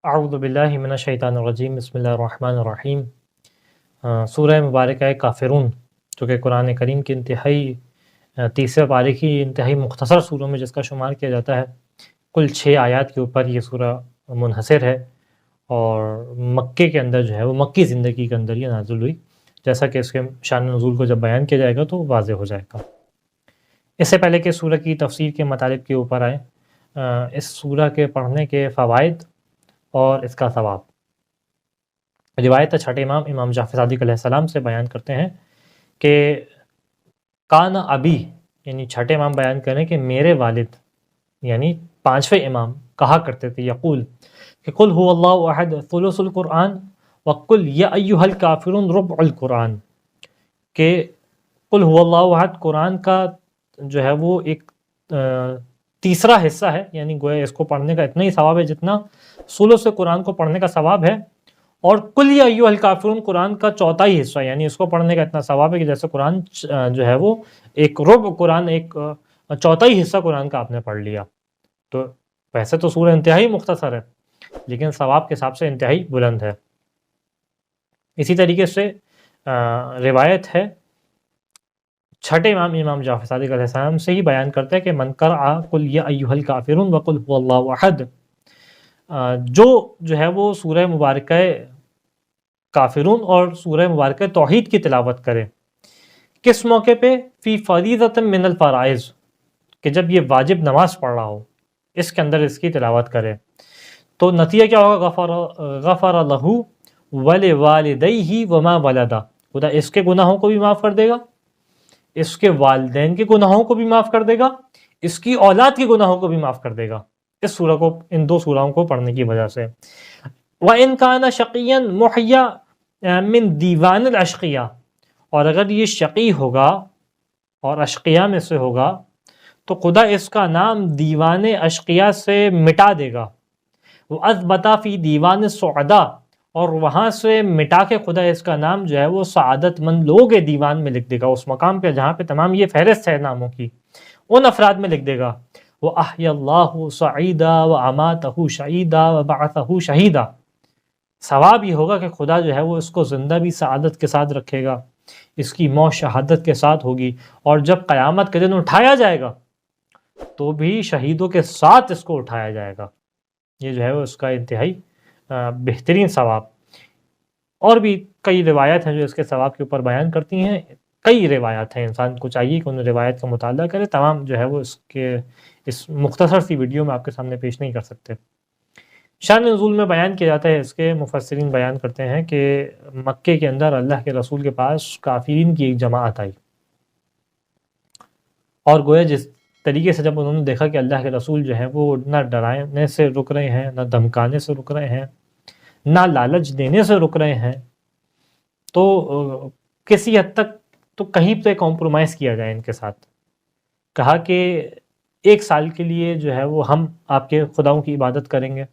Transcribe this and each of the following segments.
اعوذ باللہ من الشیطان الرجیم بسم اللہ الرحمن الرحیم۔ سورہ مبارکہ کافرون جو کہ قرآن کریم کی انتہائی تیسرے پارے کی انتہائی مختصر سوروں میں جس کا شمار کیا جاتا ہے، کل 6 آیات کے اوپر یہ سورہ منحصر ہے اور مکے کے اندر جو ہے وہ مکی زندگی کے اندر یہ نازل ہوئی، جیسا کہ اس کے شان نزول کو جب بیان کیا جائے گا تو واضح ہو جائے گا۔ اس سے پہلے کہ سورہ کی تفسیر کے مطالب کے اوپر آئیں، اس سورہ کے پڑھنے کے فوائد اور اس کا ثواب۔ روایت چھٹے امام جعفر صادق علیہ السلام سے بیان کرتے ہیں کہ کان ابی، یعنی چھٹے امام بیان کریں کہ میرے والد یعنی 5ویں امام کہا کرتے تھے، یقول کہ قل هو اللہ احد ثلث القرآن وقل یا ایھا الکافرون ربع القرآن، کہ قل هو اللہ احد قرآن کا جو ہے وہ ایک تیسرا حصہ ہے، یعنی گویا اس کو پڑھنے کا اتنا ہی ثواب ہے جتنا ثلث قرآن کو پڑھنے کا ثواب ہے، اور قل یا ایھا الکافرون قرآن کا چوتھائی حصہ، یعنی اس کو پڑھنے کا اتنا ثواب ہے کہ جیسے قرآن جو ہے وہ ایک ربع قرآن، ایک چوتھائی حصہ قرآن کا آپ نے پڑھ لیا۔ تو ویسے تو سورہ انتہائی مختصر ہے لیکن ثواب کے حساب سے انتہائی بلند ہے۔ اسی طریقے سے روایت ہے چھٹے امام جعفر صادق علیہ السلام سے ہی بیان کرتے ہیں کہ من قرأ قل یا ایھا الکافرون وقل هو اللہ احد، جو ہے وہ سورہ مبارکہ کافرون اور سورہ مبارکہ توحید کی تلاوت کرے، کس موقع پہ؟ فی فریضۃ من الفرائض، کہ جب یہ واجب نماز پڑھ رہا ہو اس کے اندر اس کی تلاوت کرے، تو نتیجہ کیا ہوگا؟ غفر لہ ولوالدیہ وما ولدا، خدا اس کے گناہوں کو بھی معاف کر دے گا، اس کے والدین کے گناہوں کو بھی معاف کر دے گا، اس کی اولاد کے گناہوں کو بھی معاف کر دے گا، اس سورہ کو، ان دو سورہوں کو پڑھنے کی وجہ سے۔ وَإِن كَانَ شَقِيًّا مُحْيَا مِن دیوان الاشقیاء، اور اگر یہ شقی ہوگا اور اشقیاء میں سے ہوگا تو خدا اس کا نام دیوان اشقیاء سے مٹا دے گا۔ وَأَثْبَتَ فِي دیوان السُعَداء، اور وہاں سے مٹا کے خدا اس کا نام جو ہے وہ سعادت مند لوگوں کے دیوان میں لکھ دے گا، اس مقام پہ جہاں پہ تمام یہ فہرست ہے ناموں کی، ان افراد میں لکھ دے گا۔ وَأَحْيَا اللَّهُ سَعِيدًا وَأَمَاتَهُ شَهِيدًا وَبَعَثَهُ شَهِيدًا، ثواب یہ ہوگا کہ خدا جو ہے وہ اس کو زندہ بھی سعادت کے ساتھ رکھے گا، اس کی موت شہادت کے ساتھ ہوگی، اور جب قیامت کے دن اٹھایا جائے گا تو بھی شہیدوں کے ساتھ اس کو اٹھایا جائے گا۔ یہ جو ہے وہ اس کا انتہائی بہترین ثواب۔ اور بھی کئی روایات ہیں جو اس کے ثواب کے اوپر بیان کرتی ہیں، کئی روایات ہیں، انسان کو چاہیے کہ ان روایت کا مطالعہ کرے، تمام جو ہے وہ اس مختصر سی ویڈیو میں آپ کے سامنے پیش نہیں کر سکتے۔ شان نزول میں بیان کیا جاتا ہے، اس کے مفسرین بیان کرتے ہیں کہ مکے کے اندر اللہ کے رسول کے پاس کافرین کی ایک جماعت آئی، اور گویا جس طریقے سے جب انہوں نے دیکھا کہ اللہ کے رسول جو ہیں وہ نہ ڈرانے سے رک رہے ہیں، نہ دھمکانے سے رک رہے ہیں، نہ لالچ دینے سے رک رہے ہیں، تو کسی حد تک تو کہیں پہ کمپرومائز کیا جائے ان کے ساتھ۔ کہا کہ 1 سال کے لیے جو ہے وہ ہم آپ کے خداؤں کی عبادت کریں گے،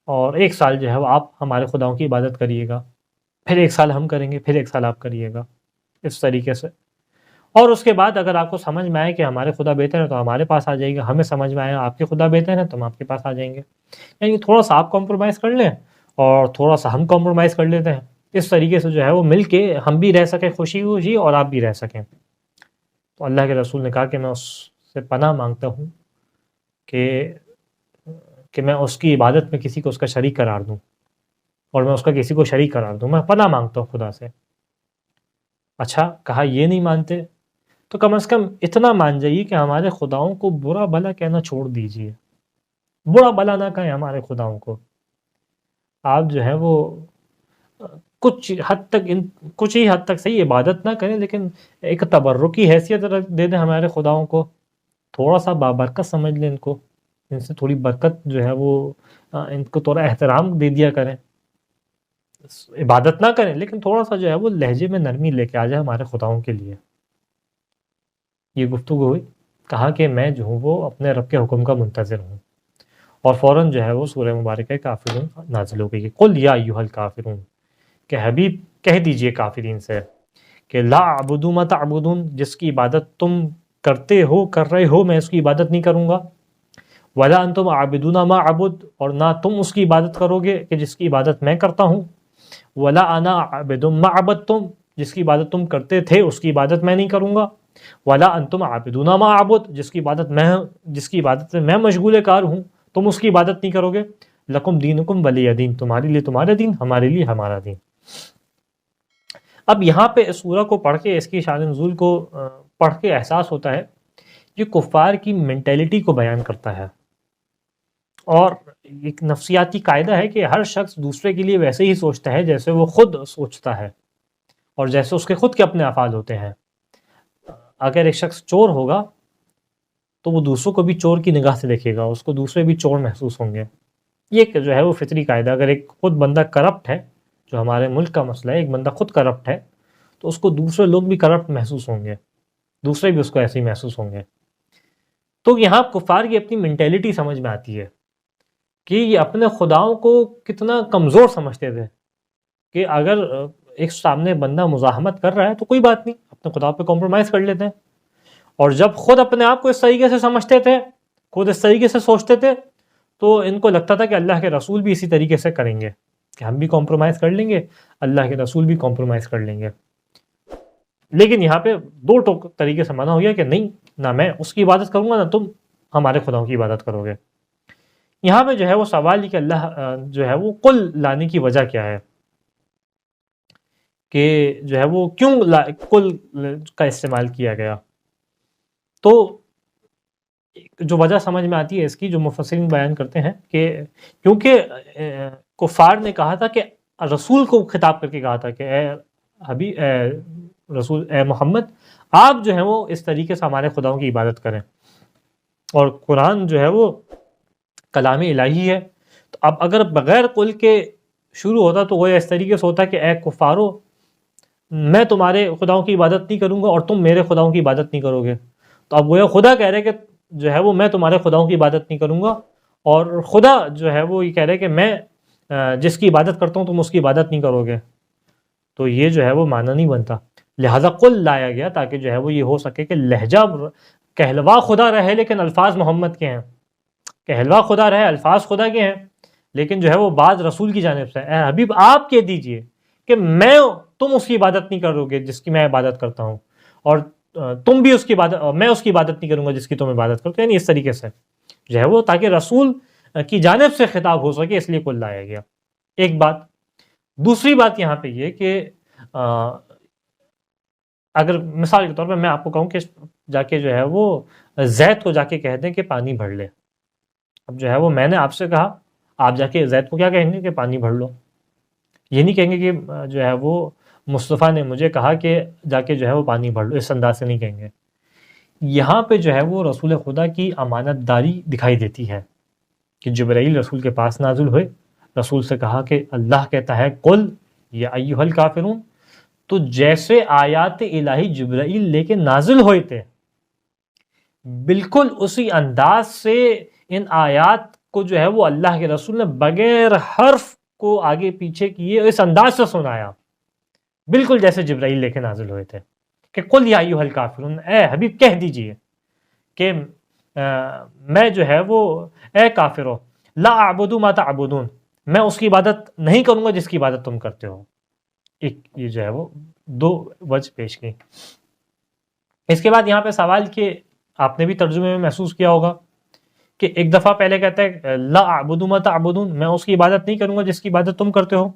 اور 1 سال جو ہے وہ آپ ہمارے خداؤں کی عبادت کریے گا، پھر 1 سال ہم کریں گے، پھر 1 سال آپ کریے گا، اس طریقے سے۔ اور اس کے بعد اگر آپ کو سمجھ میں آئے کہ ہمارے خدا بہتر ہیں تو ہمارے پاس آ جائیے گا، ہمیں سمجھ میں آئے آپ کے خدا بہتر ہیں تو ہم آپ کے پاس آ جائیں گے، یعنی تھوڑا سا آپ کمپرومائز کر لیں اور تھوڑا سا ہم کمپرومائز کر لیتے ہیں، اس طریقے سے جو ہے وہ مل کے ہم بھی رہ سکیں خوشی خوشی اور آپ بھی رہ سکیں۔ تو اللہ کے رسول نے کہا کہ میں اس سے پناہ مانگتا ہوں کہ میں اس کی عبادت میں کسی کو اس کا شریک قرار دوں، اور میں اس کا کسی کو شریک قرار دوں، میں پناہ مانگتا ہوں خدا سے۔ اچھا، کہا یہ نہیں مانتے تو کم از کم اتنا مان جائیے کہ ہمارے خداؤں کو برا بھلا کہنا چھوڑ دیجئے، برا بھلا نہ کہیں ہمارے خداؤں کو۔ آپ جو ہے وہ کچھ ہی حد تک صحیح عبادت نہ کریں، لیکن ایک تبرک کی حیثیت دے دیں ہمارے خداؤں کو، تھوڑا سا بابرکت سمجھ لیں ان کو، ان سے تھوڑی برکت جو ہے وہ ان کو تھوڑا احترام دے دیا کریں، عبادت نہ کریں لیکن تھوڑا سا جو ہے وہ لہجے میں نرمی لے کے آ جائے ہمارے خداؤں کے لیے۔ یہ گفتگو ہوئی، کہا کہ میں جو ہوں وہ اپنے رب کے حکم کا منتظر ہوں، اور فوراً جو ہے وہ سورہ مبارکہ کافرون نازل ہو گئی۔ قل یا ایھا الکافرون، کہ حبیب کہہ دیجئے کافرین سے کہ لا اعبد ما تعبدون، جس کی عبادت تم کرتے ہو، کر رہے ہو، میں اس کی عبادت نہیں کروں گا۔ ولا انتم عابدون ما اعبد، اور نہ تم اس کی عبادت کرو گے کہ جس کی عبادت میں کرتا ہوں، ولا انا عابد ما عبدتم، جس کی عبادت تم کرتے تھے اس کی عبادت میں نہیں کروں گا، ولا انتم عابدون ما اعبد، جس کی عبادت میں مشغول کار ہوں تم اس کی عبادت نہیں کرو گے، لکم دینکم ولی دین، تمہارے لیے تمہارا دین، ہمارے لیے ہمارا دین۔ اب یہاں پہ اس سورہ کو پڑھ کے، اس کی شان نزول کو پڑھ کے احساس ہوتا ہے یہ کفار کی مینٹیلٹی کو بیان کرتا ہے، اور ایک نفسیاتی قاعدہ ہے کہ ہر شخص دوسرے کے لیے ویسے ہی سوچتا ہے جیسے وہ خود سوچتا ہے اور جیسے اس کے خود کے اپنے افعال ہوتے ہیں۔ اگر ایک شخص چور ہوگا تو وہ دوسروں کو بھی چور کی نگاہ سے دیکھے گا، اس کو دوسرے بھی چور محسوس ہوں گے۔ یہ جو ہے وہ فطری قاعدہ، اگر ایک خود بندہ کرپٹ ہے، جو ہمارے ملک کا مسئلہ ہے، ایک بندہ خود کرپٹ ہے تو اس کو دوسرے لوگ بھی کرپٹ محسوس ہوں گے، دوسرے بھی اس کو ایسے ہی محسوس ہوں گے۔ تو یہاں کفار کی اپنی مینٹیلٹی سمجھ میں آتی ہے کہ یہ اپنے خداؤں کو کتنا کمزور سمجھتے تھے، کہ اگر ایک سامنے بندہ مزاحمت کر رہا ہے تو کوئی بات نہیں، اپنے خدا پہ کمپرومائز کر لیتے ہیں، اور جب خود اپنے آپ کو اس طریقے سے سمجھتے تھے، خود اس طریقے سے سوچتے تھے، تو ان کو لگتا تھا کہ اللہ کے رسول بھی اسی طریقے سے کریں گے، کہ ہم بھی کمپرومائز کر لیں گے، اللہ کے رسول بھی کمپرومائز کر لیں گے۔ لیکن یہاں پہ دو طریقے سے منع ہو گیا کہ نہیں، نہ میں اس کی عبادت کروں گا، نہ تم ہمارے خداؤں کی عبادت کرو گے۔ یہاں پہ جو ہے وہ سوال ہی کہ اللہ جو ہے وہ قل لانے کی وجہ کیا ہے، کہ جو ہے وہ کیوں قل کا استعمال کیا گیا؟ تو جو وجہ سمجھ میں آتی ہے اس کی، جو مفسرین بیان کرتے ہیں کہ کیونکہ کفار نے کہا تھا کہ رسول کو خطاب کر کے کہا تھا کہ اے حبیب، اے رسول، اے محمد، آپ جو ہے وہ اس طریقے سے ہمارے خداؤں کی عبادت کریں، اور قرآن جو ہے وہ کلام الہی ہے، تو اب اگر بغیر قل کے شروع ہوتا تو وہ اس طریقے سے ہوتا کہ اے کفارو، میں تمہارے خداؤں کی عبادت نہیں کروں گا اور تم میرے خداؤں کی عبادت نہیں کرو گے۔ تو اب وہ خدا کہہ رہے کہ جو ہے وہ میں تمہارے خداؤں کی عبادت نہیں کروں گا، اور خدا جو ہے وہ یہ کہہ رہے کہ میں جس کی عبادت کرتا ہوں تم اس کی عبادت نہیں کرو گے، تو یہ جو ہے وہ معنی نہیں بنتا، لہذا قل لایا گیا تاکہ جو ہے وہ یہ ہو سکے کہ لہجہ کہلوا خدا رہے لیکن الفاظ محمد کے ہیں، کہلوا خدا رہے الفاظ خدا کے ہیں، لیکن جو ہے وہ بات رسول کی جانب سے، اے حبیب آپ کہہ دیجئے کہ تم اس کی عبادت نہیں کرو گے جس کی میں عبادت کرتا ہوں، اور تم بھی اس کی عبادت، میں اس کی عبادت نہیں کروں گا جس کی تم عبادت کرتے، یعنی اس طریقے سے جو ہے وہ تاکہ رسول کی جانب سے خطاب ہو سکے، اس لیے قل لایا گیا۔ ایک بات۔ دوسری بات یہاں پہ یہ کہ اگر مثال کے طور پہ میں آپ کو کہوں کہ جا کے جو ہے وہ زید کو جا کے کہہ دیں کہ پانی بھر لے، اب جو ہے وہ میں نے آپ سے کہا، آپ جا کے زید کو کیا کہیں گے کہ پانی بھر لو، یہ نہیں کہیں گے کہ جو ہے وہ مصطفیٰ نے مجھے کہا کہ جا کے جو ہے وہ پانی بھر لو، اس انداز سے نہیں کہیں گے۔ یہاں پہ جو ہے وہ رسول خدا کی امانت داری دکھائی دیتی ہے کہ جبرائیل رسول کے پاس نازل ہوئے، رسول سے کہا کہ اللہ کہتا ہے قل یا ایھا الکافرون، تو جیسے آیات الہی جبرائیل لے کے نازل ہوئے تھے بالکل اسی انداز سے ان آیات کو جو ہے وہ اللہ کے رسول نے بغیر حرف کو آگے پیچھے کیے اس انداز سے سنایا، بالکل جیسے جبرائیل لے کے نازل ہوئے تھے کہ قل یا ایھا الکافرون، اے حبیب کہہ دیجئے کہ میں جو ہے وہ، اے کافرو، لا اعبد ما تعبدون، میں اس کی عبادت نہیں کروں گا جس کی عبادت تم کرتے ہو۔ ایک یہ جو ہے وہ دو وجہ پیش کی۔ اس کے بعد یہاں پہ سوال کہ آپ نے بھی ترجمے میں محسوس کیا ہوگا کہ ایک دفعہ پہلے کہتا ہے لا اعبد ما تعبدون، میں اس کی عبادت نہیں کروں گا جس کی عبادت تم کرتے ہو،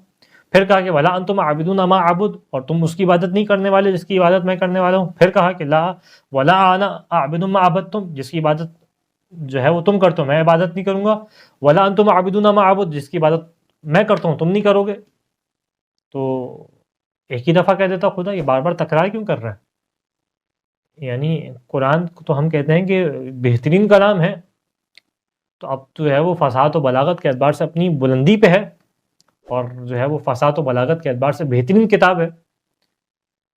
پھر کہا کہ ولا انتم عابدون ما اعبد، اور تم اس کی عبادت نہیں کرنے والے جس کی عبادت میں کرنے والا ہوں، پھر کہا کہ لا ولا انا اعبد ما عبدتم، جس کی عبادت جو ہے وہ تم کرتے ہو میں عبادت نہیں کروں گا، ولا انتم عابدون ما اعبد، جس کی عبادت میں کرتا ہوں تم نہیں کرو گے۔ تو ایک ہی دفعہ کہہ دیتا خدا، یہ بار بار تکرار کیوں کر رہا ہے؟ یعنی قرآن کو تو ہم کہتے ہیں کہ بہترین کلام ہے، تو اب جو ہے وہ فصاحت و بلاغت کے اعتبار سے اپنی بلندی پہ ہے، اور جو ہے وہ فصاحت و بلاغت کے اعتبار سے بہترین کتاب ہے،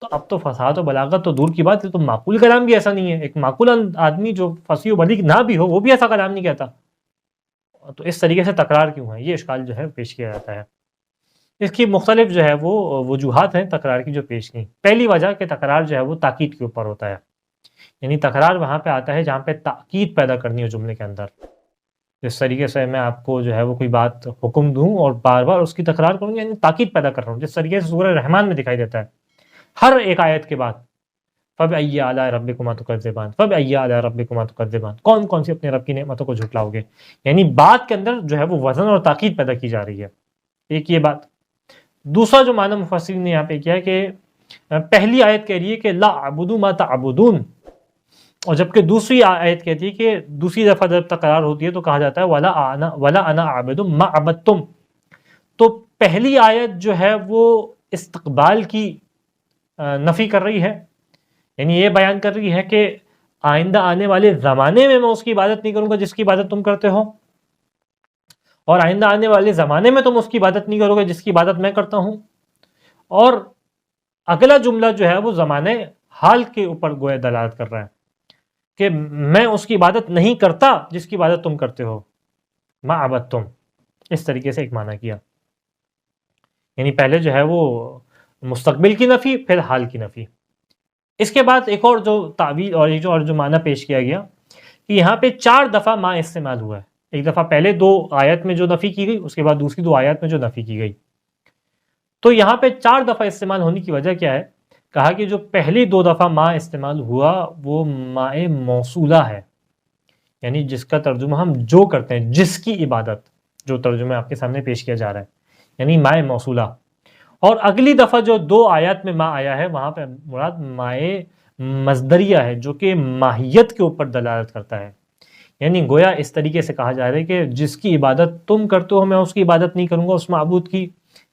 تو اب تو فصاحت و بلاغت تو دور کی بات ہے، تو معقول کلام بھی ایسا نہیں ہے، ایک معقول آدمی جو فصیح و بلیغ نہ بھی ہو وہ بھی ایسا کلام نہیں کہتا، تو اس طریقے سے تکرار کیوں ہے؟ یہ اشکال جو ہے پیش کیا جاتا ہے۔ اس کی مختلف جو ہے وہ وجوہات ہیں تکرار کی جو پیش کی۔ پہلی وجہ کہ تکرار جو ہے وہ تاکید کے اوپر ہوتا ہے، یعنی تکرار وہاں پہ آتا ہے جہاں پہ تاکید پیدا کرنی ہو جملے کے اندر، جس طریقے سے میں آپ کو جو ہے وہ کوئی بات حکم دوں اور بار بار اس کی تکرار کروں، یعنی تاکید پیدا کر رہا ہوں، جس طریقے سے سورہ رحمان میں دکھائی دیتا ہے ہر ایک آیت کے بعد فَبِأَيِّ آلَاءِ رَبِّكُمَا تُكَذِّبَانِ فَبِأَيِّ آلَاءِ رَبِّكُمَا تُكَذِّبَانِ، کون کون سی اپنے رب کی نعمتوں کو جھٹلاؤ گے، یعنی بات کے اندر جو ہے وہ وزن اور تاکید پیدا کی جا رہی ہے، ایک یہ بات۔ دوسرا جو معنی مفسرین نے یہاں پہ کیا ہے کہ پہلی آیت کہہ رہی ہے کہ لا اعبد ما تعبدون، اور جبکہ دوسری آیت کہتی ہے کہ دوسری دفعہ جب تکرار ہوتی ہے تو کہا جاتا ہے ولا انا عابد ما عبدتم۔ تو پہلی آیت جو ہے وہ استقبال کی نفی کر رہی ہے، یعنی یہ بیان کر رہی ہے کہ آئندہ آنے والے زمانے میں اس کی عبادت نہیں کروں گا جس کی عبادت تم کرتے ہو، اور آئندہ آنے والے زمانے میں تم اس کی عبادت نہیں کرو گے جس کی عبادت میں کرتا ہوں۔ اور اگلا جملہ جو ہے وہ زمانے حال کے اوپر گویا دلالت کر رہا ہے کہ میں اس کی عبادت نہیں کرتا جس کی عبادت تم کرتے ہو، ما عبدتم، اس طریقے سے ایک معنی کیا، یعنی پہلے جو ہے وہ مستقبل کی نفی، پھر حال کی نفی۔ اس کے بعد ایک اور جو تعویل اور جو معنی پیش کیا گیا کہ یہاں پہ 4 دفعہ ما استعمال ہوا ہے، ایک دفعہ پہلے 2 آیت میں جو نفی کی گئی، اس کے بعد دوسری 2 آیات میں جو نفی کی گئی، تو یہاں پہ 4 دفعہ استعمال ہونے کی وجہ کیا ہے؟ کہا کہ جو پہلی 2 دفعہ ما استعمال ہوا وہ ما موصولہ ہے، یعنی جس کا ترجمہ ہم جو کرتے ہیں، جس کی عبادت، جو ترجمہ آپ کے سامنے پیش کیا جا رہا ہے، یعنی ما موصولہ۔ اور اگلی دفعہ جو 2 آیات میں ما آیا ہے وہاں پہ مراد ما مصدریہ ہے، جو کہ ماہیت کے اوپر دلالت کرتا ہے، یعنی گویا اس طریقے سے کہا جا رہا ہے کہ جس کی عبادت تم کرتے ہو میں اس کی عبادت نہیں کروں گا، اس معبود کی،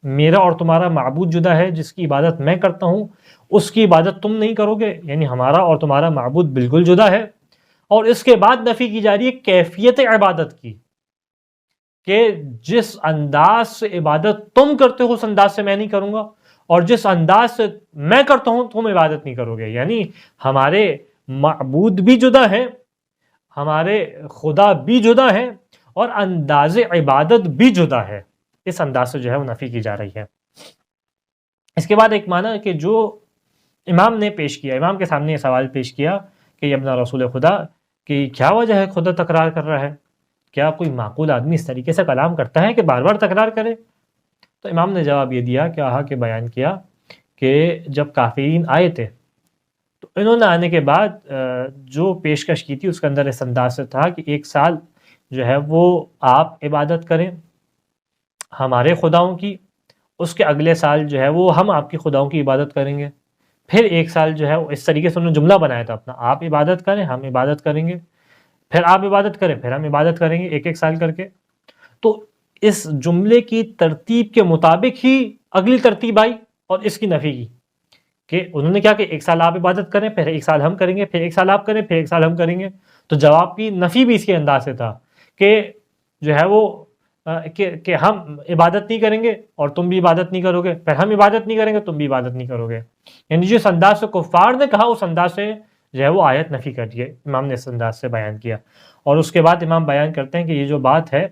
میرا اور تمہارا معبود جدا ہے، جس کی عبادت میں کرتا ہوں اس کی عبادت تم نہیں کرو گے، یعنی ہمارا اور تمہارا معبود بالکل جدا ہے۔ اور اس کے بعد نفی کی جا رہی ہے کیفیت عبادت کی، کہ جس انداز سے عبادت تم کرتے ہو اس انداز سے میں نہیں کروں گا، اور جس انداز سے میں کرتا ہوں تم عبادت نہیں کرو گے، یعنی ہمارے معبود بھی جدا ہے، ہمارے خدا بھی جدا ہے، اور انداز عبادت بھی جدا ہے، اس انداز سے جو ہے وہ نفی کی جا رہی ہے۔ اس کے بعد ایک معنی کہ جو امام نے پیش کیا، امام کے سامنے یہ سوال پیش کیا کہ ابن رسول خدا کہ کیا وجہ ہے خدا تکرار کر رہا ہے، کیا کوئی معقول آدمی اس طریقے سے کلام کرتا ہے کہ بار بار تکرار کرے؟ تو امام نے جواب یہ دیا کہ بیان کیا کہ جب کافرین آئے تھے تو انہوں نے آنے کے بعد جو پیشکش کی تھی اس کے اندر اس انداز سے تھا کہ 1 سال جو ہے وہ آپ عبادت کریں ہمارے خداؤں کی، اس کے اگلے سال جو ہے وہ ہم آپ کی خداؤں کی عبادت کریں گے، پھر 1 سال جو ہے اس طریقے سے انہوں نے جملہ بنایا تھا اپنا، آپ عبادت کریں ہم عبادت کریں گے، پھر آپ عبادت کریں پھر ہم عبادت کریں گے، 1 سال کر کے۔ تو اس جملے کی ترتیب کے مطابق ہی اگلی ترتیب آئی اور اس کی نفی کی، کہ انہوں نے کیا کہ 1 سال آپ عبادت کریں پھر 1 سال ہم کریں گے، پھر 1 سال آپ کریں پھر 1 سال ہم کریں گے۔ تو جواب کی نفی بھی اس کے انداز سے تھا کہ جو ہے وہ کہ ہم عبادت نہیں کریں گے اور تم بھی عبادت نہیں کرو گے، پھر ہم عبادت نہیں کریں گے تم بھی عبادت نہیں کرو گے، یعنی جس انداز سے کفار نے کہا اس انداز سے جو ہے وہ آیت نفی کر دی ہے، امام نے اس انداز سے بیان کیا۔ اور اس کے بعد امام بیان کرتے ہیں کہ یہ جو بات ہے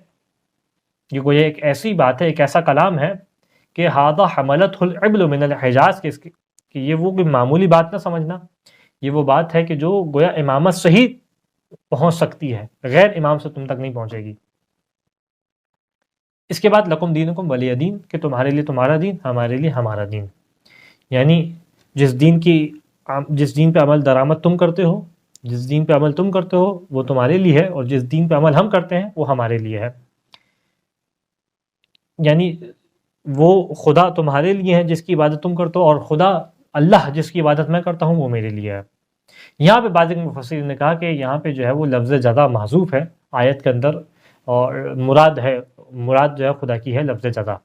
یہ کوئی ایک ایسی بات ہے، ایک ایسا کلام ہے کہ ھذا حملتہ العبل من الحجاز، کہ یہ وہ کوئی معمولی بات نہ سمجھنا، یہ وہ بات ہے کہ جو گویا امامت سے ہی پہنچ سکتی ہے، غیر امام سے تم تک نہیں پہنچے گی۔ اس کے بعد لکم دینکم ولی دین، کہ تمہارے لیے تمہارا دین ہمارے لیے ہمارا دین، یعنی جس دین پہ عمل درآمد تم کرتے ہو، جس دین پہ عمل تم کرتے ہو وہ تمہارے لیے ہے، اور جس دین پہ عمل ہم کرتے ہیں وہ ہمارے لیے ہے، یعنی وہ خدا تمہارے لیے ہے جس کی عبادت تم کرتے ہو، اور خدا اللہ جس کی عبادت میں کرتا ہوں وہ میرے لیے ہے۔ یہاں پہ بعض مفسرین نے کہا کہ یہاں پہ جو ہے وہ لفظ جزا محذوف ہے آیت کے اندر، اور مراد جو ہے خدا کی ہے لفظ جزا،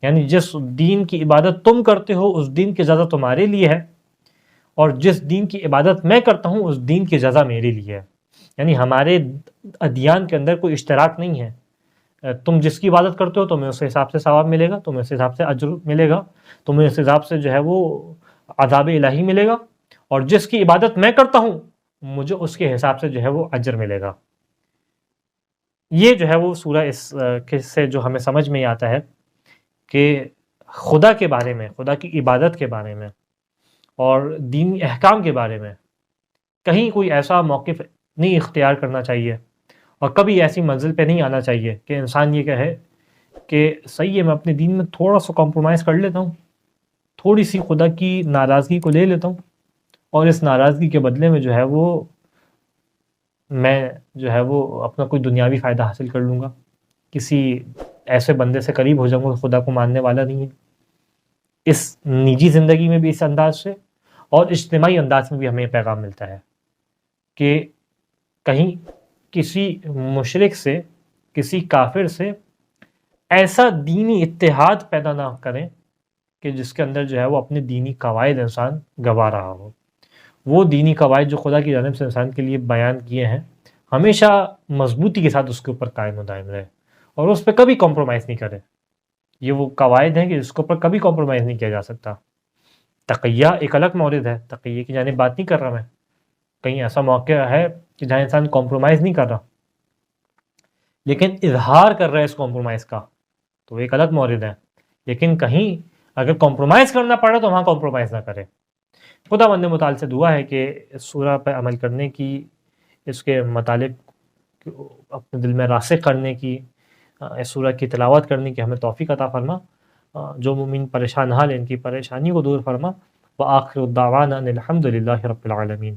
یعنی جس دین کی عبادت تم کرتے ہو اس دین کی جزا تمہارے لیے ہے، اور جس دین کی عبادت میں کرتا ہوں اس دین کی جزا میرے لیے ہے، یعنی ہمارے ادیان کے اندر کوئی اشتراک نہیں ہے، تم جس کی عبادت کرتے ہو تمہیں اس حساب سے ثواب ملے گا، تمہیں اس حساب سے اجر ملے گا، تمہیں اس حساب سے جو ہے وہ عذاب الہی ملے گا، اور جس کی عبادت میں کرتا ہوں مجھے اس کے حساب سے جو ہے وہ اجر ملے گا۔ یہ جو ہے وہ سورہ اس سے جو ہمیں سمجھ میں آتا ہے کہ خدا کے بارے میں، خدا کی عبادت کے بارے میں اور دینی احکام کے بارے میں کہیں کوئی ایسا موقف نہیں اختیار کرنا چاہیے، اور کبھی ایسی منزل پہ نہیں آنا چاہیے کہ انسان یہ کہے کہ صحیح ہے میں اپنے دین میں تھوڑا سا کمپرومائز کر لیتا ہوں، تھوڑی سی خدا کی ناراضگی کو لے لیتا ہوں، اور اس ناراضگی کے بدلے میں جو ہے وہ میں جو ہے وہ اپنا کوئی دنیاوی فائدہ حاصل کر لوں گا، کسی ایسے بندے سے قریب ہو جاؤں گا خدا کو ماننے والا نہیں ہے۔ اس نجی زندگی میں بھی اس انداز سے اور اجتماعی انداز میں بھی ہمیں پیغام ملتا ہے کہ کہیں کسی مشرک سے، کسی کافر سے ایسا دینی اتحاد پیدا نہ کریں کہ جس کے اندر جو ہے وہ اپنے دینی قواعد انسان گوا رہا ہو۔ وہ دینی قواعد جو خدا کی جانب سے انسان کے لیے بیان کیے ہیں، ہمیشہ مضبوطی کے ساتھ اس کے اوپر قائم و دائم رہے اور اس پہ کبھی کمپرومائز نہیں کرے۔ یہ وہ قواعد ہیں کہ جس کے اوپر کبھی کمپرومائز نہیں کیا جا سکتا۔ تقیہ ایک الگ مورد ہے، تقیہ کی جانب بات نہیں کر رہا میں، کہیں ایسا موقع ہے کہ جہاں انسان کمپرومائز نہیں کر رہا لیکن اظہار کر رہا ہے اس کمپرومائز کا، تو ایک الگ مورد ہے۔ لیکن کہیں اگر کمپرومائز کرنا پڑا تو وہاں کمپرومائز نہ کرے۔ خدا بند متعال سے دعا ہے کہ اس سورہ پہ عمل کرنے کی، اس کے مطالب اپنے دل میں راسخ کرنے کی، اس سورہ کی تلاوت کرنے کی ہمیں توفیق عطا فرما۔ جو مومن پریشان حال ہیں ان کی پریشانی کو دور فرما۔ وآخر الدعوانا ان الحمد للہ رب العالمین۔